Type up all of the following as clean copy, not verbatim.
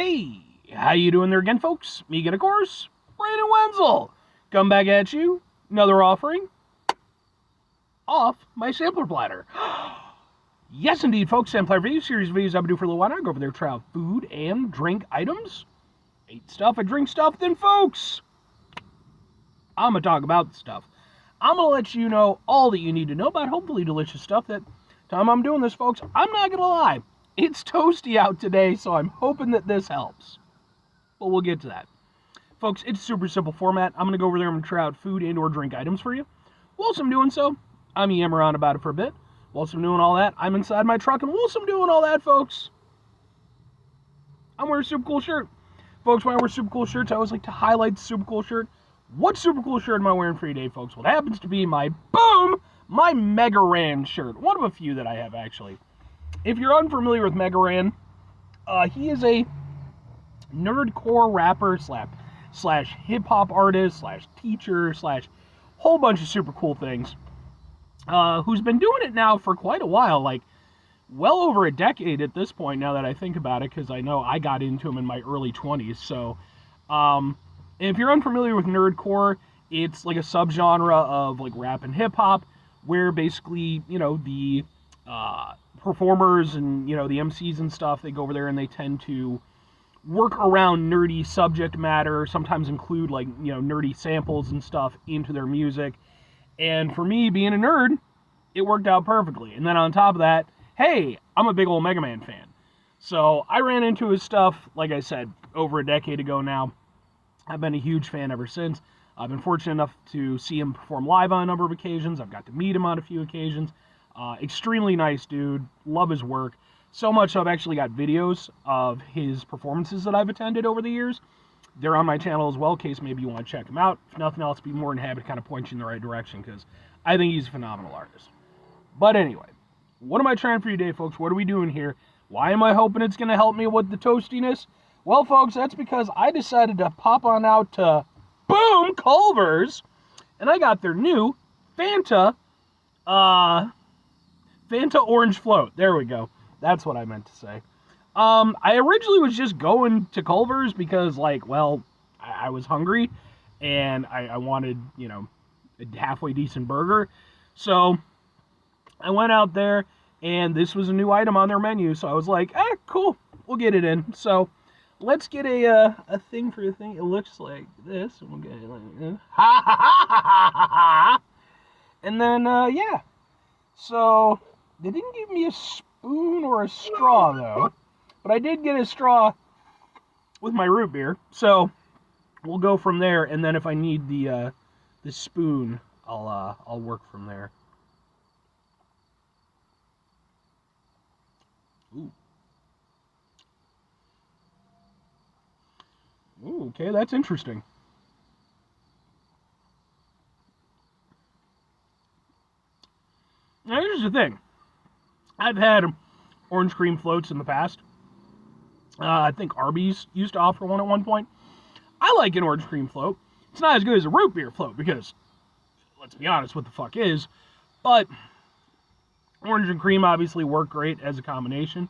Hey, how you doing there again, folks? Me again, of course, Brandon Wenzel. Come back at you, another offering off my sampler platter. Yes, indeed, folks, sampler video series of videos I've been doing for a little while now. I go over there, try out food and drink items. Eat stuff, I drink stuff, then, folks, I'm going to talk about the stuff. I'm going to let you know all that you need to know about hopefully delicious stuff. That time I'm doing this, folks, I'm not going to lie. It's toasty out today, so I'm hoping that this helps. But we'll get to that. Folks, it's a super simple format. I'm going to go over there and try out food and or drink items for you. Whilst I'm doing so, I'm yammering around about it for a bit. Whilst I'm doing all that, I'm inside my truck. And whilst I'm doing all that, folks, I'm wearing a super cool shirt. Folks, when I wear super cool shirts, I always like to highlight the super cool shirt. What super cool shirt am I wearing for you today, folks? Well, it happens to be my Mega Ran shirt. One of a few that I have, actually. If you're unfamiliar with Mega Ran, he is a nerdcore rapper slash hip-hop artist slash teacher slash whole bunch of super cool things, who's been doing it now for quite a while, like well over a decade at this point, now that I think about it, because I know I got into him in my early 20s. So if you're unfamiliar with nerdcore, it's like a subgenre of like rap and hip-hop, where basically, you know, the performers and, you know, the MCs and stuff, they go over there and they tend to work around nerdy subject matter, sometimes include, like, you know, nerdy samples and stuff into their music. And for me, being a nerd, it worked out perfectly. And then on top of that, hey, I'm a big old Mega Man fan. So I ran into his stuff, like I said, over a decade ago now. I've been a huge fan ever since. I've been fortunate enough to see him perform live on a number of occasions. I've got to meet him on a few occasions. Extremely nice dude. Love his work. So much so I've actually got videos of his performances that I've attended over the years. They're on my channel as well, in case maybe you want to check them out. If nothing else, be more than happy to kind of point you in the right direction, because I think he's a phenomenal artist. But anyway, what am I trying for you today, folks? What are we doing here? Why am I hoping it's going to help me with the toastiness? Well, folks, that's because I decided to pop on out to, Culver's, and I got their new Fanta Orange Float. There we go. That's what I meant to say. I originally was just going to Culver's because, like, well, I was hungry, and I wanted, you know, a halfway decent burger. So I went out there, and this was a new item on their menu, so I was like, cool, we'll get it in. So let's get a thing for the thing. It looks like this. We'll get it like this. Ha ha ha ha ha ha! And then, yeah. So they didn't give me a spoon or a straw, though. But I did get a straw with my root beer. So we'll go from there, and then if I need the spoon, I'll work from there. Ooh. Ooh, okay, that's interesting. Now, here's the thing. I've had orange cream floats in the past. I think Arby's used to offer one at one point. I like an orange cream float. It's not as good as a root beer float because, let's be honest, what the fuck is. But orange and cream obviously work great as a combination.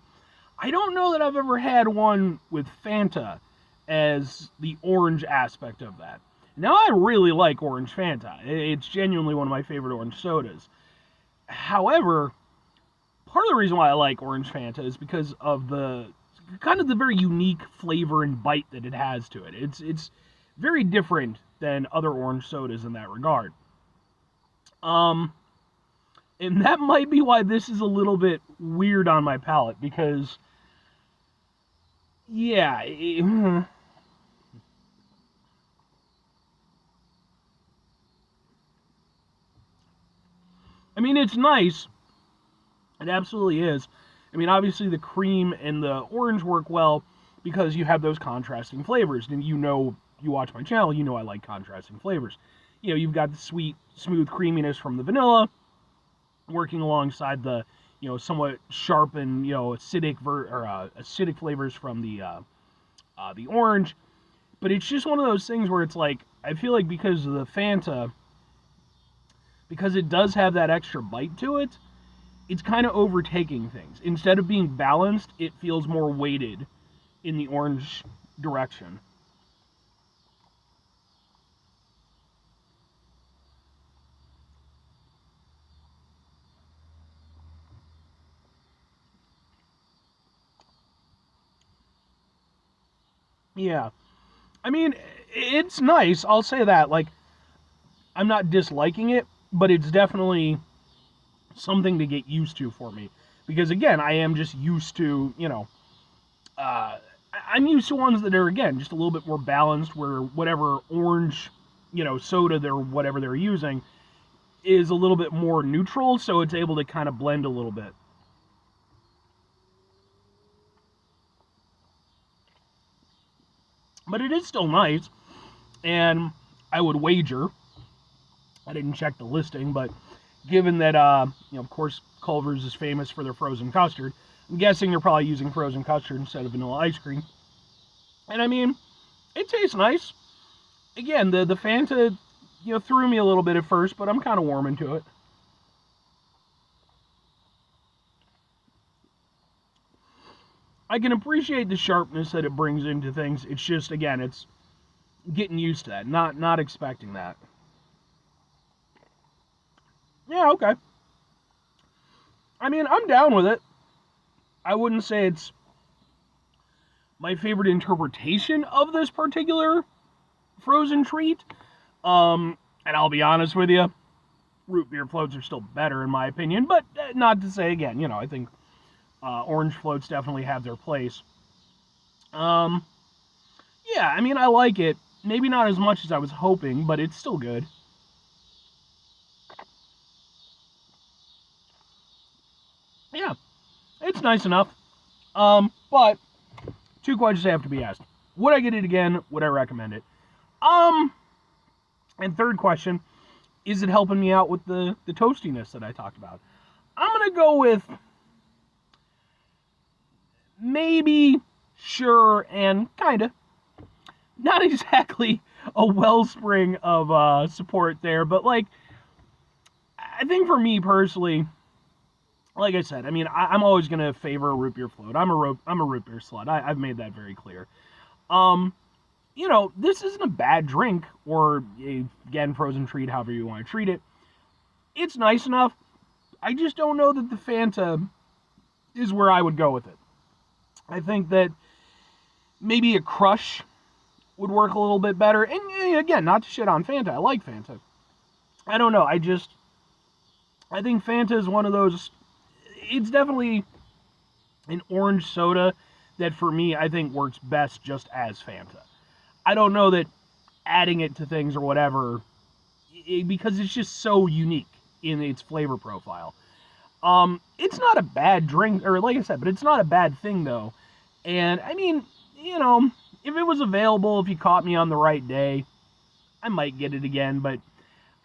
I don't know that I've ever had one with Fanta as the orange aspect of that. Now, I really like orange Fanta. It's genuinely one of my favorite orange sodas. However, part of the reason why I like orange Fanta is because of the kind of the very unique flavor and bite that it has to it. It's very different than other orange sodas in that regard. And that might be why this is a little bit weird on my palate, because, yeah, I mean, it's nice. It absolutely is. I mean, obviously the cream and the orange work well because you have those contrasting flavors. And you know, you watch my channel, you know I like contrasting flavors. You know, you've got the sweet, smooth creaminess from the vanilla working alongside the, you know, somewhat sharp and, you know, acidic flavors from the orange. But it's just one of those things where it's like, I feel like because of the Fanta, because it does have that extra bite to it, it's kind of overtaking things. Instead of being balanced, it feels more weighted in the orange direction. Yeah. I mean, it's nice. I'll say that. Like, I'm not disliking it, but it's definitely something to get used to for me. Because, again, I am just used to, I'm used to ones that are, again, just a little bit more balanced, where whatever orange, soda whatever they're using is a little bit more neutral, so it's able to kind of blend a little bit. But it is still nice, and I would wager, I didn't check the listing, but given that, of course, Culver's is famous for their frozen custard, I'm guessing they're probably using frozen custard instead of vanilla ice cream. And I mean, it tastes nice. Again, the Fanta, threw me a little bit at first, but I'm kind of warming to it. I can appreciate the sharpness that it brings into things. It's just, again, it's getting used to that, not expecting that. Yeah, okay. I mean, I'm down with it. I wouldn't say it's my favorite interpretation of this particular frozen treat. And I'll be honest with you, root beer floats are still better in my opinion, but not to say, again, I think orange floats definitely have their place. Yeah, I mean, I like it. Maybe not as much as I was hoping, but it's still good. Yeah, it's nice enough. But two questions have to be asked. Would I get it again? Would I recommend it? And third question, is it helping me out with the toastiness that I talked about? I'm going to go with maybe, sure, and kind of. Not exactly a wellspring of support there, but, like, I think for me personally, like I said, I mean, I'm always going to favor a root beer float. I'm a root beer slut. I've made that very clear. This isn't a bad drink, or, again, frozen treat, however you want to treat it. It's nice enough. I just don't know that the Fanta is where I would go with it. I think that maybe a crush would work a little bit better. And, again, not to shit on Fanta. I like Fanta. I don't know. I think Fanta is one of those... It's definitely an orange soda that, for me, I think works best just as Fanta. I don't know that adding it to things or whatever, because it's just so unique in its flavor profile. It's not a bad drink, or like I said, but it's not a bad thing, though. And, I mean, if it was available, if you caught me on the right day, I might get it again, but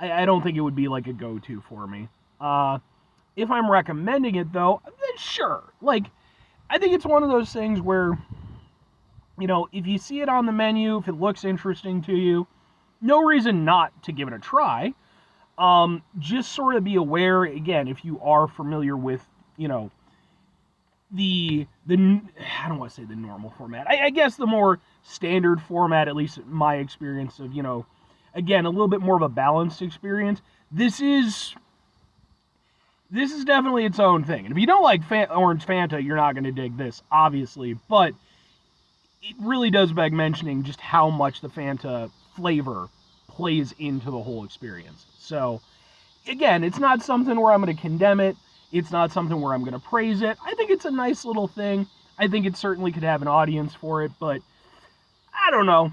I don't think it would be like a go-to for me. If I'm recommending it, though, then sure. Like, I think it's one of those things where, if you see it on the menu, if it looks interesting to you, no reason not to give it a try. Just sort of be aware, again, if you are familiar with, the I don't want to say the normal format. I guess the more standard format, at least in my experience of, again, a little bit more of a balanced experience. This is definitely its own thing. And if you don't like Orange Fanta, you're not going to dig this, obviously. But it really does beg mentioning just how much the Fanta flavor plays into the whole experience. So, again, it's not something where I'm going to condemn it. It's not something where I'm going to praise it. I think it's a nice little thing. I think it certainly could have an audience for it, but I don't know.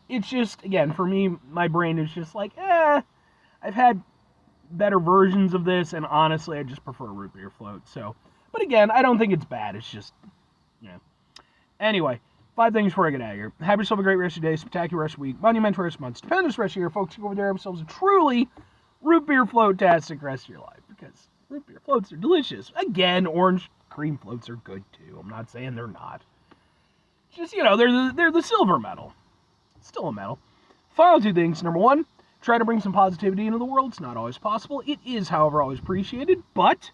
It's just, again, for me, my brain is just like, I've had better versions of this, and honestly, I just prefer a root beer float. So, but again, I don't think it's bad. It's just, Anyway, 5 things before I get out of here. Have yourself a great rest of your day, spectacular rest of the week, monumental rest of the month, stupendous rest of your folks. Go over there, have yourselves a truly root beer float-tastic rest of your life, because root beer floats are delicious. Again, orange cream floats are good too. I'm not saying they're not. Just, they're the silver medal. Still a medal. Final 2 things. Number 1, try to bring some positivity into the world. It's not always possible. It is, however, always appreciated. But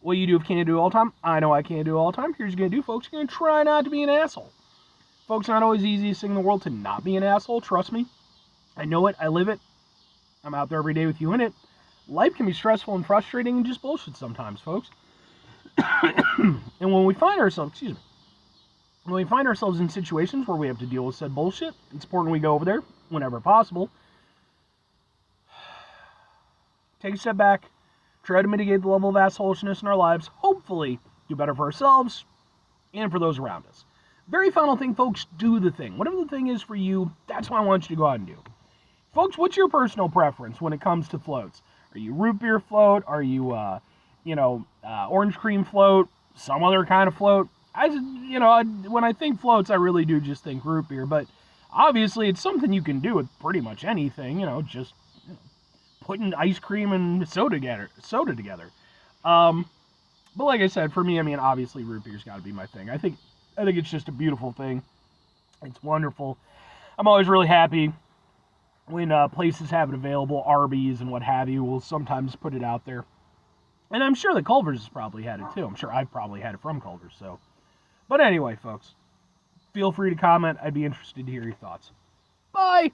What you do if you can't do it all the time? I know I can't do it all the time. Here's what you're going to do, folks. You're going to try not to be an asshole. Folks, not always the easiest thing in the world to not be an asshole. Trust me. I know it. I live it. I'm out there every day with you in it. Life can be stressful and frustrating and just bullshit sometimes, folks. And when we find ourselves, when we find ourselves in situations where we have to deal with said bullshit, it's important we go over there whenever possible. Take a step back, try to mitigate the level of assholishness in our lives, hopefully do better for ourselves and for those around us. Very final thing, folks, do the thing. Whatever the thing is for you, that's what I want you to go out and do. Folks, what's your personal preference when it comes to floats? Are you root beer float? Are you, orange cream float? Some other kind of float? When I think floats, I really do just think root beer. But obviously, it's something you can do with pretty much anything. Just putting ice cream and soda together. But like I said, for me, obviously root beer's got to be my thing. I think it's just a beautiful thing. It's wonderful. I'm always really happy when places have it available, Arby's and what have you, will sometimes put it out there. And I'm sure that Culver's has probably had it too. I'm sure I've probably had it from Culver's. But anyway, folks, feel free to comment. I'd be interested to hear your thoughts. Bye!